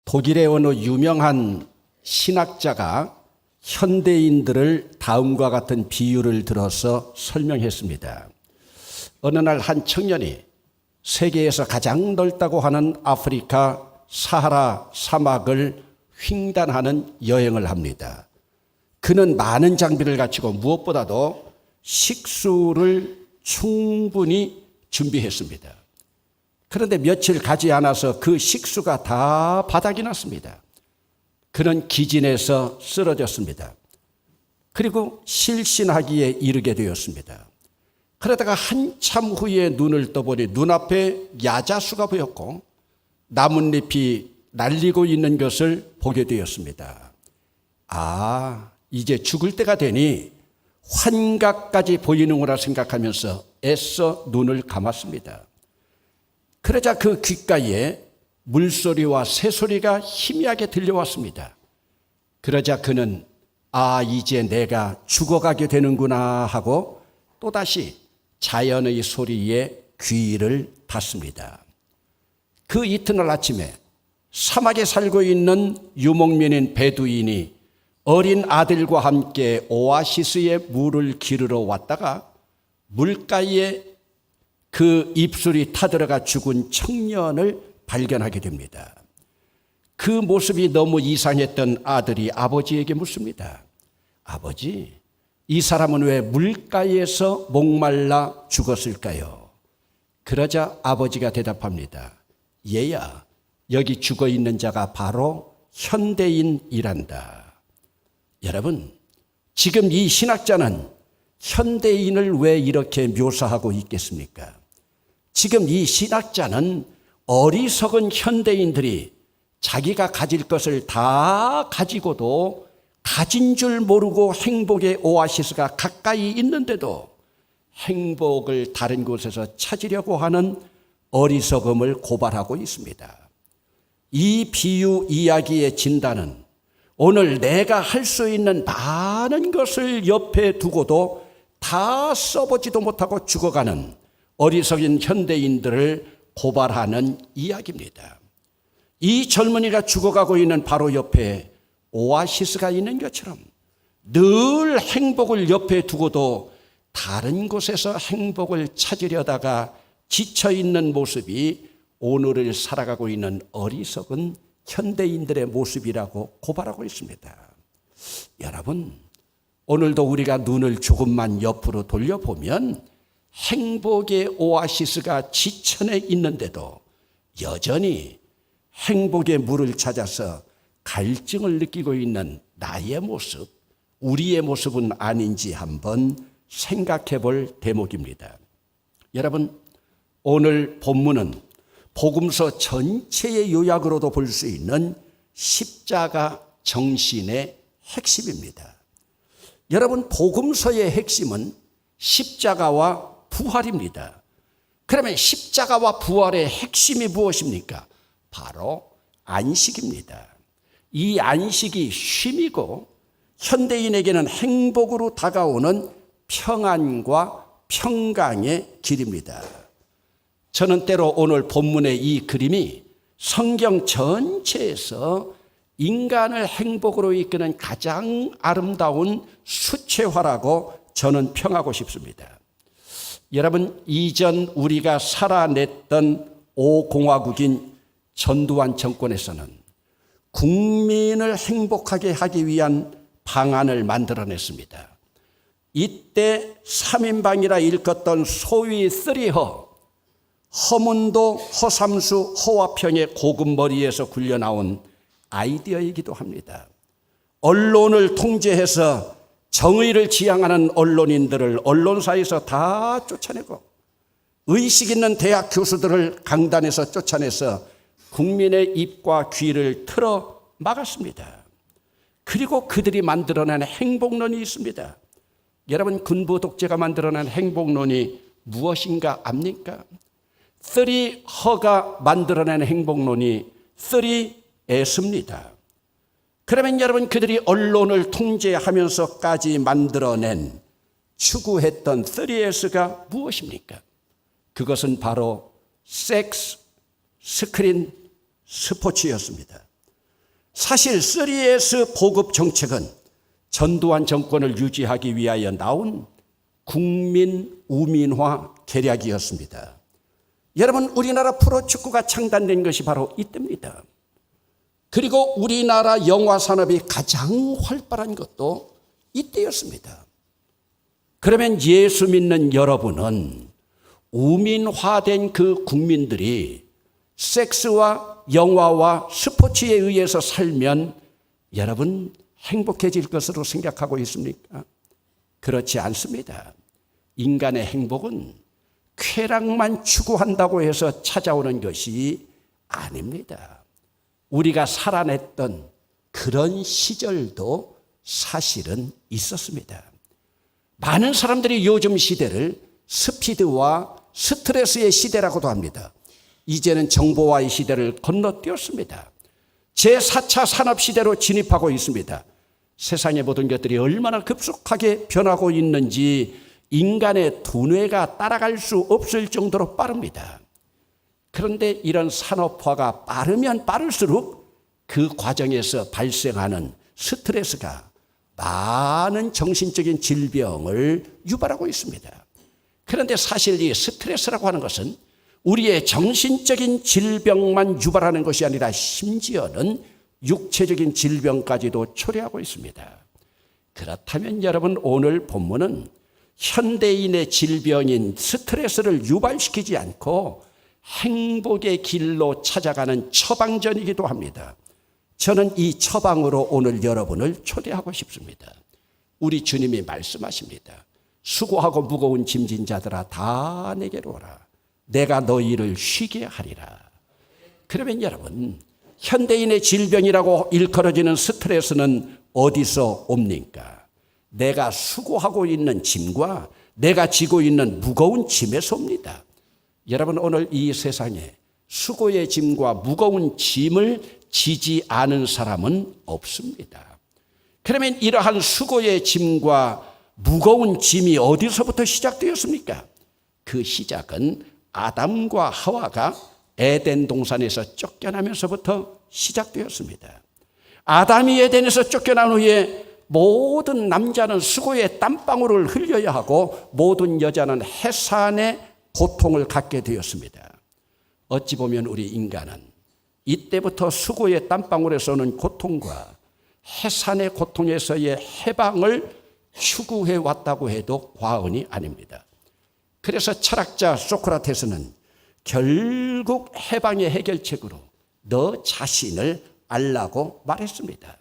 독일의 어느 유명한 신학자가 현대인들을 다음과 같은 비유를 들어서 설명했습니다. 어느 날 한 청년이 세계에서 가장 넓다고 하는 아프리카 사하라 사막을 횡단하는 여행을 합니다. 그는 많은 장비를 갖추고 무엇보다도 식수를 충분히 준비했습니다. 그런데 며칠 가지 않아서 그 식수가 다 바닥이 났습니다. 그는 기진에서 쓰러졌습니다. 그리고 실신하기에 이르게 되었습니다. 그러다가 한참 후에 눈을 떠보니 눈앞에 야자수가 보였고 나뭇잎이 날리고 있는 것을 보게 되었습니다. 이제 죽을 때가 되니 환각까지 보이는구나 생각하면서 애써 눈을 감았습니다. 그러자 그 귓가에 물소리와 새소리가 희미하게 들려왔습니다. 그러자 그는 이제 내가 죽어가게 되는구나 하고 또다시 자연의 소리에 귀를 닫습니다. 그 이튿날 아침에 사막에 살고 있는 유목민인 베두인이 어린 아들과 함께 오아시스에 물을 기르러 왔다가 물가에 그 입술이 타들어가 죽은 청년을 발견하게 됩니다. 그 모습이 너무 이상했던 아들이 아버지에게 묻습니다. 아버지, 이 사람은 왜 물가에서 목말라 죽었을까요? 그러자 아버지가 대답합니다. 얘야, 여기 죽어 있는 자가 바로 현대인이란다. 여러분, 지금 이 신학자는 현대인을 왜 이렇게 묘사하고 있겠습니까? 지금 이 신학자는 어리석은 현대인들이 자기가 가질 것을 다 가지고도 가진 줄 모르고 행복의 오아시스가 가까이 있는데도 행복을 다른 곳에서 찾으려고 하는 어리석음을 고발하고 있습니다. 이 비유 이야기의 진단은 오늘 내가 할 수 있는 많은 것을 옆에 두고도 다 써보지도 못하고 죽어가는 어리석은 현대인들을 고발하는 이야기입니다. 이 젊은이가 죽어가고 있는 바로 옆에 오아시스가 있는 것처럼 늘 행복을 옆에 두고도 다른 곳에서 행복을 찾으려다가 지쳐있는 모습이 오늘을 살아가고 있는 어리석은 현대인들의 모습이라고 고발하고 있습니다. 여러분, 오늘도 우리가 눈을 조금만 옆으로 돌려보면 행복의 오아시스가 지천에 있는데도 여전히 행복의 물을 찾아서 갈증을 느끼고 있는 나의 모습, 우리의 모습은 아닌지 한번 생각해 볼 대목입니다. 여러분, 오늘 본문은 복음서 전체의 요약으로도 볼 수 있는 십자가 정신의 핵심입니다. 여러분, 복음서의 핵심은 십자가와 부활입니다. 그러면 십자가와 부활의 핵심이 무엇입니까? 바로 안식입니다. 이 안식이 쉼이고 현대인에게는 행복으로 다가오는 평안과 평강의 길입니다. 저는 때로 오늘 본문의 이 그림이 성경 전체에서 인간을 행복으로 이끄는 가장 아름다운 수채화라고 저는 평하고 싶습니다. 여러분, 이전 우리가 살아냈던 5공화국인 전두환 정권에서는 국민을 행복하게 하기 위한 방안을 만들어냈습니다. 이때 3인방이라 일컫던 소위 쓰리허, 허문도, 허삼수, 허화평의 고급 머리에서 굴려나온 아이디어이기도 합니다. 언론을 통제해서 정의를 지향하는 언론인들을 언론사에서 다 쫓아내고 의식 있는 대학 교수들을 강단에서 쫓아내서 국민의 입과 귀를 틀어 막았습니다. 그리고 그들이 만들어낸 행복론이 있습니다. 여러분, 군부 독재가 만들어낸 행복론이 무엇인가 압니까? 3허가 만들어낸 행복론이 3S입니다. 그러면 여러분, 그들이 언론을 통제하면서까지 만들어낸 추구했던 3S가 무엇입니까? 그것은 바로 섹스, 스크린, 스포츠였습니다. 사실 3S 보급 정책은 전두환 정권을 유지하기 위하여 나온 국민 우민화 계략이었습니다. 여러분, 우리나라 프로축구가 창단된 것이 바로 이때입니다. 그리고 우리나라 영화 산업이 가장 활발한 것도 이때였습니다. 그러면 예수 믿는 여러분은 우민화된 그 국민들이 섹스와 영화와 스포츠에 의해서 살면 여러분 행복해질 것으로 생각하고 있습니까? 그렇지 않습니다. 인간의 행복은 쾌락만 추구한다고 해서 찾아오는 것이 아닙니다. 우리가 살아냈던 그런 시절도 사실은 있었습니다. 많은 사람들이 요즘 시대를 스피드와 스트레스의 시대라고도 합니다. 이제는 정보화의 시대를 건너뛰었습니다. 제4차 산업시대로 진입하고 있습니다. 세상의 모든 것들이 얼마나 급속하게 변하고 있는지 인간의 두뇌가 따라갈 수 없을 정도로 빠릅니다. 그런데 이런 산업화가 빠르면 빠를수록 그 과정에서 발생하는 스트레스가 많은 정신적인 질병을 유발하고 있습니다. 그런데 사실 이 스트레스라고 하는 것은 우리의 정신적인 질병만 유발하는 것이 아니라 심지어는 육체적인 질병까지도 초래하고 있습니다. 그렇다면 여러분, 오늘 본문은 현대인의 질병인 스트레스를 유발시키지 않고 행복의 길로 찾아가는 처방전이기도 합니다. 저는 이 처방으로 오늘 여러분을 초대하고 싶습니다. 우리 주님이 말씀하십니다. 수고하고 무거운 짐진 자들아 다 내게로 오라. 내가 너희를 쉬게 하리라. 그러면 여러분, 현대인의 질병이라고 일컬어지는 스트레스는 어디서 옵니까? 내가 수고하고 있는 짐과 내가 지고 있는 무거운 짐에서 옵니다. 여러분, 오늘 이 세상에 수고의 짐과 무거운 짐을 지지 않은 사람은 없습니다. 그러면 이러한 수고의 짐과 무거운 짐이 어디서부터 시작되었습니까? 그 시작은 아담과 하와가 에덴 동산에서 쫓겨나면서부터 시작되었습니다. 아담이 에덴에서 쫓겨난 후에 모든 남자는 수고의 땀방울을 흘려야 하고 모든 여자는 해산의 고통을 갖게 되었습니다. 어찌 보면 우리 인간은 이때부터 수고의 땀방울에서 오는 고통과 해산의 고통에서의 해방을 추구해 왔다고 해도 과언이 아닙니다. 그래서 철학자 소크라테스는 결국 해방의 해결책으로 너 자신을 알라고 말했습니다.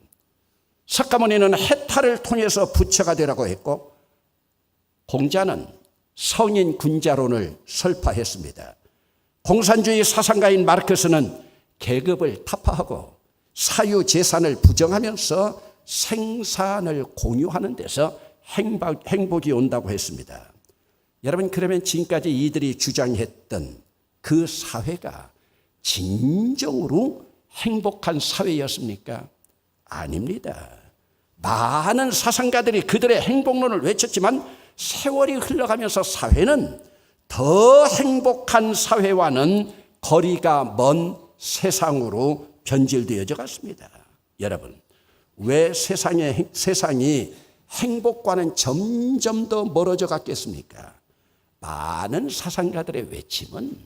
석가모니는 해탈을 통해서 부처가 되라고 했고, 공자는 성인 군자론을 설파했습니다. 공산주의 사상가인 마르크스는 계급을 타파하고 사유재산을 부정하면서 생산을 공유하는 데서 행복이 온다고 했습니다. 여러분, 그러면 지금까지 이들이 주장했던 그 사회가 진정으로 행복한 사회였습니까? 아닙니다. 많은 사상가들이 그들의 행복론을 외쳤지만 세월이 흘러가면서 사회는 더 행복한 사회와는 거리가 먼 세상으로 변질되어져 갔습니다. 여러분, 왜 세상이 행복과는 점점 더 멀어져 갔겠습니까? 많은 사상가들의 외침은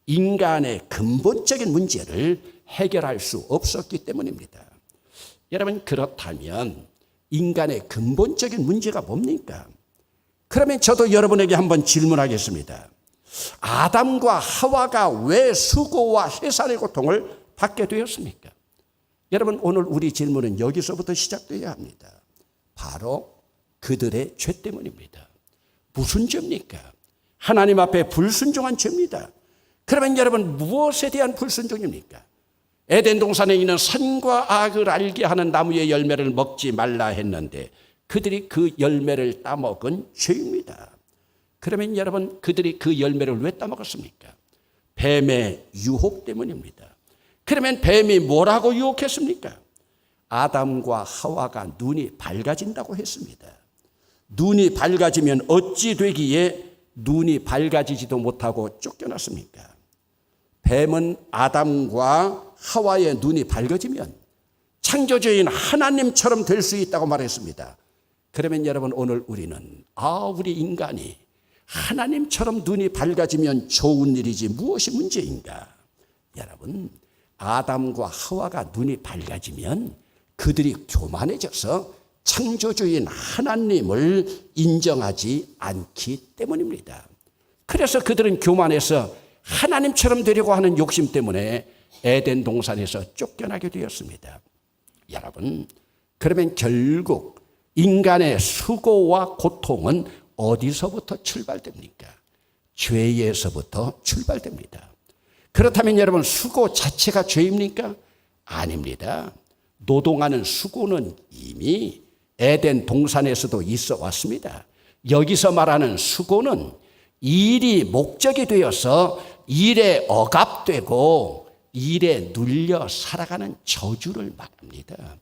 인간의 근본적인 문제를 해결할 수 없었기 때문입니다. 여러분, 그렇다면 인간의 근본적인 문제가 뭡니까? 그러면 저도 여러분에게 한번 질문하겠습니다. 아담과 하와가 왜 수고와 해산의 고통을 받게 되었습니까? 여러분, 오늘 우리 질문은 여기서부터 시작되어야 합니다. 바로 그들의 죄 때문입니다. 무슨 죄입니까? 하나님 앞에 불순종한 죄입니다. 그러면 여러분, 무엇에 대한 불순종입니까? 에덴 동산에 있는 선과 악을 알게 하는 나무의 열매를 먹지 말라 했는데 그들이 그 열매를 따먹은 죄입니다. 그러면 여러분, 그들이 그 열매를 왜 따먹었습니까? 뱀의 유혹 때문입니다. 그러면 뱀이 뭐라고 유혹했습니까? 아담과 하와가 눈이 밝아진다고 했습니다. 눈이 밝아지면 어찌 되기에 눈이 밝아지지도 못하고 쫓겨났습니까? 뱀은 아담과 하와의 눈이 밝아지면 창조주인 하나님처럼 될 수 있다고 말했습니다. 그러면 여러분 오늘 우리는 우리 인간이 하나님처럼 눈이 밝아지면 좋은 일이지 무엇이 문제인가? 여러분 아담과 하와가 눈이 밝아지면 그들이 교만해져서 창조주인 하나님을 인정하지 않기 때문입니다. 그래서 그들은 교만해서 하나님처럼 되려고 하는 욕심 때문에 에덴 동산에서 쫓겨나게 되었습니다. 여러분, 그러면 결국 인간의 수고와 고통은 어디서부터 출발됩니까? 죄에서부터 출발됩니다. 그렇다면 여러분, 수고 자체가 죄입니까? 아닙니다. 노동하는 수고는 이미 에덴 동산에서도 있어 왔습니다. 여기서 말하는 수고는 일이 목적이 되어서 일에 억압되고 일에 눌려 살아가는 저주를 말합니다.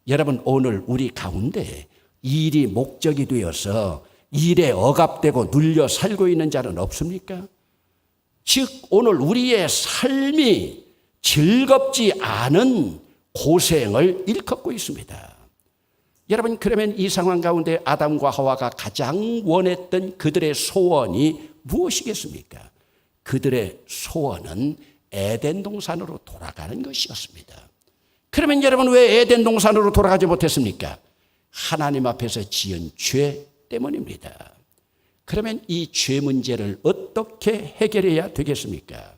여러분 오늘 우리 가운데 일이 목적이 되어서 일에 억압되고 눌려 살고 있는 자는 없습니까? 즉 오늘 우리의 삶이 즐겁지 않은 고생을 일컫고 있습니다. 여러분 그러면 이 상황 가운데 아담과 하와가 가장 원했던 그들의 소원이 무엇이겠습니까? 그들의 소원은 에덴 동산으로 돌아가는 것이었습니다. 그러면 여러분 왜 에덴 동산으로 돌아가지 못했습니까? 하나님 앞에서 지은 죄 때문입니다. 그러면 이 죄 문제를 어떻게 해결해야 되겠습니까?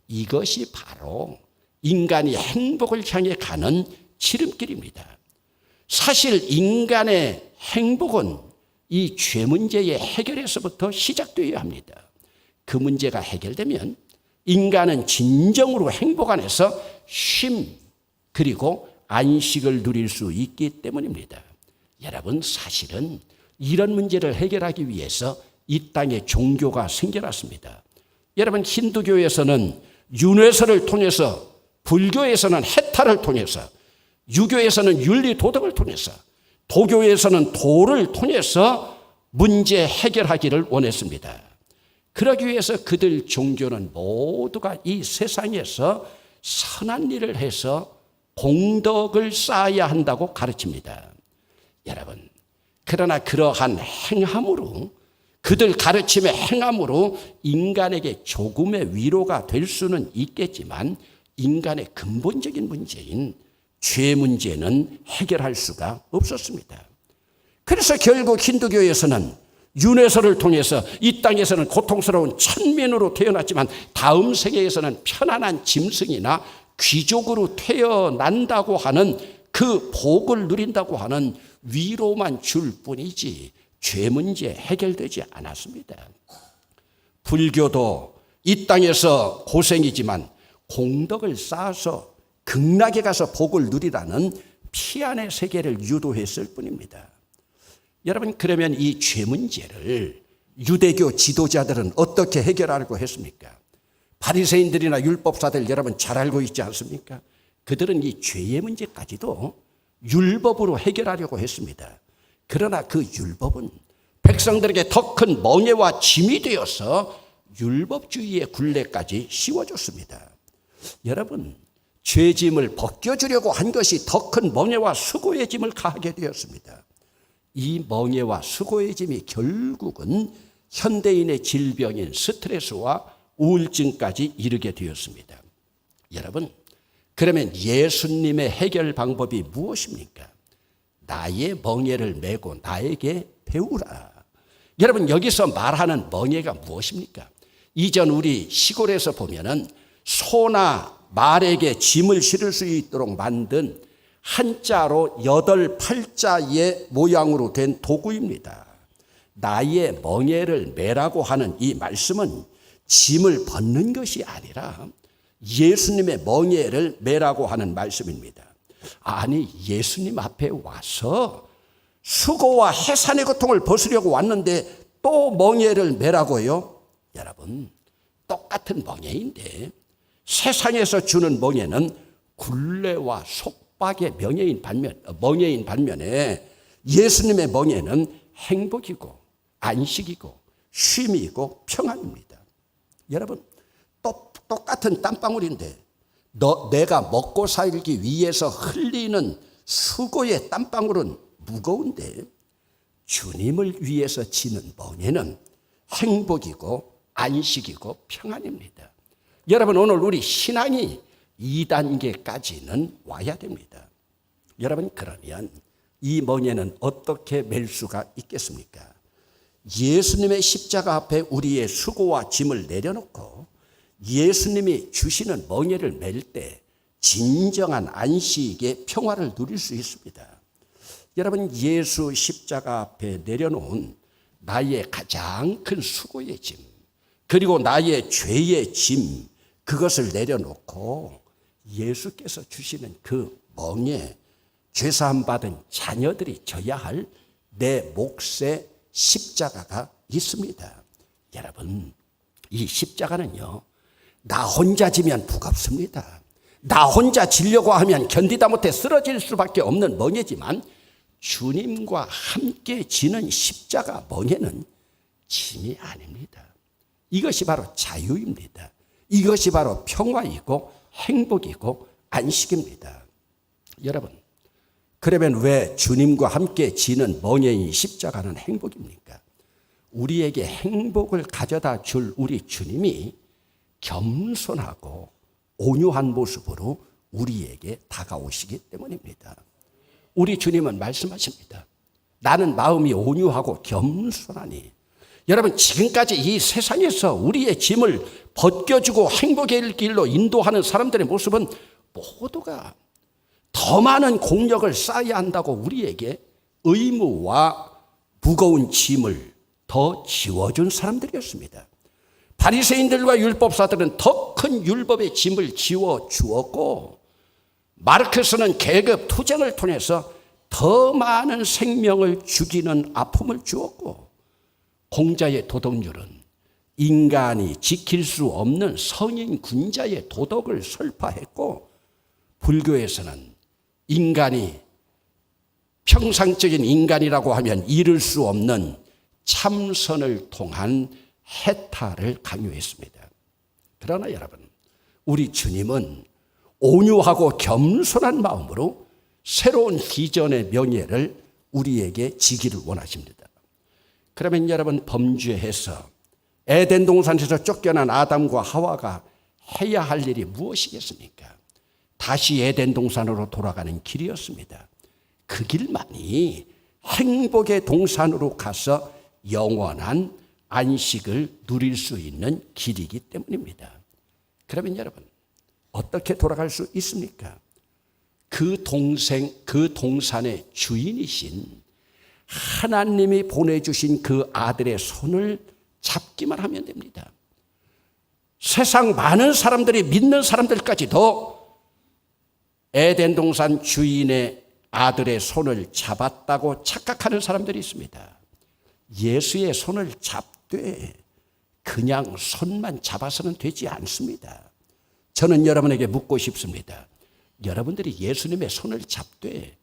이것이 바로 인간이 행복을 향해 가는 지름길입니다. 사실 인간의 행복은 이 죄 문제의 해결에서부터 시작되어야 합니다. 그 문제가 해결되면 인간은 진정으로 행복 안에서 쉼 그리고 안식을 누릴 수 있기 때문입니다. 여러분 사실은 이런 문제를 해결하기 위해서 이 땅에 종교가 생겨났습니다. 여러분 힌두교에서는 윤회설을 통해서, 불교에서는 해탈을 통해서, 유교에서는 윤리 도덕을 통해서, 도교에서는 도를 통해서 문제 해결하기를 원했습니다. 그러기 위해서 그들 종교는 모두가 이 세상에서 선한 일을 해서 공덕을 쌓아야 한다고 가르칩니다. 여러분, 그러나 그러한 행함으로, 그들 가르침의 행함으로 인간에게 조금의 위로가 될 수는 있겠지만 인간의 근본적인 문제인 죄 문제는 해결할 수가 없었습니다. 그래서 결국 힌두교에서는 윤회설을 통해서 이 땅에서는 고통스러운 천민으로 태어났지만 다음 세계에서는 편안한 짐승이나 귀족으로 태어난다고 하는 그 복을 누린다고 하는 위로만 줄 뿐이지 죄 문제 해결되지 않았습니다. 불교도 이 땅에서 고생이지만 공덕을 쌓아서 극락에 가서 복을 누리라는 피안의 세계를 유도했을 뿐입니다. 여러분 그러면 이 죄 문제를 유대교 지도자들은 어떻게 해결하려고 했습니까? 바리새인들이나 율법사들 여러분 잘 알고 있지 않습니까? 그들은 이 죄의 문제까지도 율법으로 해결하려고 했습니다. 그러나 그 율법은 백성들에게 더 큰 멍에와 짐이 되어서 율법주의의 굴레까지 씌워줬습니다. 여러분 죄짐을 벗겨주려고 한 것이 더 큰 멍에와 수고의 짐을 가하게 되었습니다. 이 멍에와 수고의 짐이 결국은 현대인의 질병인 스트레스와 우울증까지 이르게 되었습니다. 여러분, 그러면 예수님의 해결 방법이 무엇입니까? 나의 멍에를 메고 나에게 배우라. 여러분, 여기서 말하는 멍에가 무엇입니까? 이전 우리 시골에서 보면은 소나 말에게 짐을 실을 수 있도록 만든 한자로 8, 8자의 모양으로 된 도구입니다. 나의 멍에를 메라고 하는 이 말씀은 짐을 벗는 것이 아니라 예수님의 멍에를 메라고 하는 말씀입니다. 아니 예수님 앞에 와서 수고와 해산의 고통을 벗으려고 왔는데 또 멍에를 메라고요? 여러분 똑같은 멍에인데 세상에서 주는 멍에는 굴레와 속박의 멍에인 반면에 예수님의 멍에는 행복이고 안식이고 쉼이고 평안입니다. 여러분 똑같은 땀방울인데 내가 먹고 살기 위해서 흘리는 수고의 땀방울은 무거운데 주님을 위해서 지는 멍에는 행복이고 안식이고 평안입니다. 여러분, 오늘 우리 신앙이 2단계까지는 와야 됩니다. 여러분, 그러면 이 멍에는 어떻게 맬 수가 있겠습니까? 예수님의 십자가 앞에 우리의 수고와 짐을 내려놓고 예수님이 주시는 멍에를 맬 때 진정한 안식의 평화를 누릴 수 있습니다. 여러분, 예수 십자가 앞에 내려놓은 나의 가장 큰 수고의 짐, 그리고 나의 죄의 짐, 그것을 내려놓고 예수께서 주시는 그 멍에 죄사함 받은 자녀들이 져야 할 내 몫의 십자가가 있습니다. 여러분, 이 십자가는요, 나 혼자 지면 무겁습니다. 나 혼자 지려고 하면 견디다 못해 쓰러질 수밖에 없는 멍에지만 주님과 함께 지는 십자가 멍에는 짐이 아닙니다. 이것이 바로 자유입니다. 이것이 바로 평화이고 행복이고 안식입니다. 여러분, 그러면 왜 주님과 함께 지는 멍에인 십자가는 행복입니까? 우리에게 행복을 가져다 줄 우리 주님이 겸손하고 온유한 모습으로 우리에게 다가오시기 때문입니다. 우리 주님은 말씀하십니다. 나는 마음이 온유하고 겸손하니. 여러분, 지금까지 이 세상에서 우리의 짐을 벗겨주고 행복의 길로 인도하는 사람들의 모습은 모두가 더 많은 공력을 쌓아야 한다고 우리에게 의무와 무거운 짐을 더 지워준 사람들이었습니다. 바리새인들과 율법사들은 더 큰 율법의 짐을 지워 주었고, 마르크스는 계급 투쟁을 통해서 더 많은 생명을 죽이는 아픔을 주었고, 공자의 도덕률은 인간이 지킬 수 없는 성인 군자의 도덕을 설파했고, 불교에서는 인간이 평상적인 인간이라고 하면 이룰 수 없는 참선을 통한 해탈을 강요했습니다. 그러나 여러분, 우리 주님은 온유하고 겸손한 마음으로 새로운 비전의 명예를 우리에게 지기를 원하십니다. 그러면 여러분, 범죄해서 에덴 동산에서 쫓겨난 아담과 하와가 해야 할 일이 무엇이겠습니까? 다시 에덴 동산으로 돌아가는 길이었습니다. 그 길만이 행복의 동산으로 가서 영원한 안식을 누릴 수 있는 길이기 때문입니다. 그러면 여러분, 어떻게 돌아갈 수 있습니까? 그 동산의 주인이신 하나님이 보내주신 그 아들의 손을 잡기만 하면 됩니다. 세상 많은 사람들이 믿는 사람들까지도 에덴 동산 주인의 아들의 손을 잡았다고 착각하는 사람들이 있습니다. 예수의 손을 잡되 그냥 손만 잡아서는 되지 않습니다. 저는 여러분에게 묻고 싶습니다. 여러분들이 예수님의 손을 잡되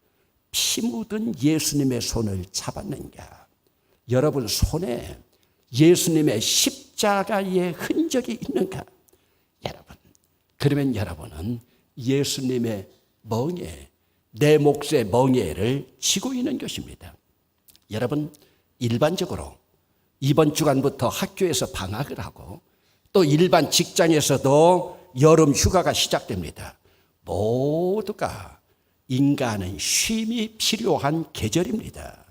피 묻은 예수님의 손을 잡았는가? 여러분 손에 예수님의 십자가의 흔적이 있는가? 여러분, 그러면 여러분은 예수님의 멍에, 내 몫의 멍에를 지고 있는 것입니다. 여러분, 일반적으로 이번 주간부터 학교에서 방학을 하고 또 일반 직장에서도 여름 휴가가 시작됩니다. 모두가 인간은 쉼이 필요한 계절입니다.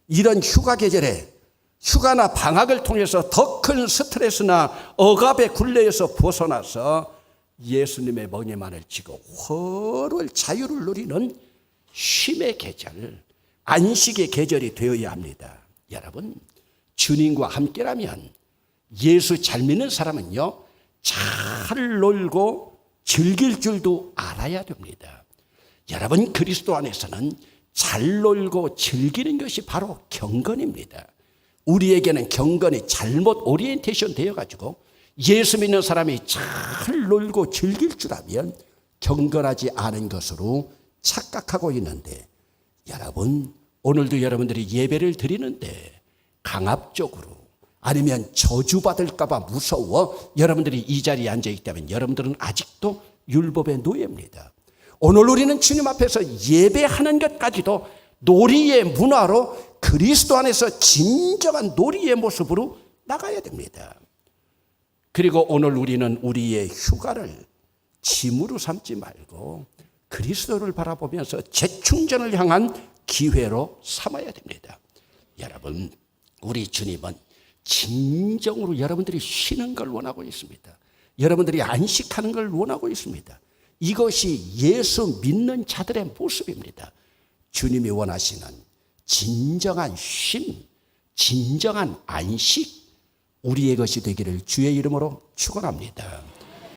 이런 휴가 계절에 휴가나 방학을 통해서 더 큰 스트레스나 억압의 굴레에서 벗어나서 예수님의 멍에만을 지고 훨훨 자유를 누리는 쉼의 계절, 안식의 계절이 되어야 합니다. 여러분, 주님과 함께라면 예수 잘 믿는 사람은요, 잘 놀고 즐길 줄도 알아야 됩니다. 여러분, 그리스도 안에서는 잘 놀고 즐기는 것이 바로 경건입니다. 우리에게는 경건이 잘못 오리엔테이션 되어가지고 예수 믿는 사람이 잘 놀고 즐길 줄 알면 경건하지 않은 것으로 착각하고 있는데, 여러분, 오늘도 여러분들이 예배를 드리는데 강압적으로 아니면 저주받을까 봐 무서워 여러분들이 이 자리에 앉아 있다면 여러분들은 아직도 율법의 노예입니다. 오늘 우리는 주님 앞에서 예배하는 것까지도 놀이의 문화로 그리스도 안에서 진정한 놀이의 모습으로 나가야 됩니다. 그리고 오늘 우리는 우리의 휴가를 짐으로 삼지 말고 그리스도를 바라보면서 재충전을 향한 기회로 삼아야 됩니다. 여러분, 우리 주님은 진정으로 여러분들이 쉬는 걸 원하고 있습니다. 여러분들이 안식하는 걸 원하고 있습니다. 이것이 예수 믿는 자들의 모습입니다. 주님이 원하시는 진정한 쉼, 진정한 안식, 우리의 것이 되기를 주의 이름으로 축원합니다.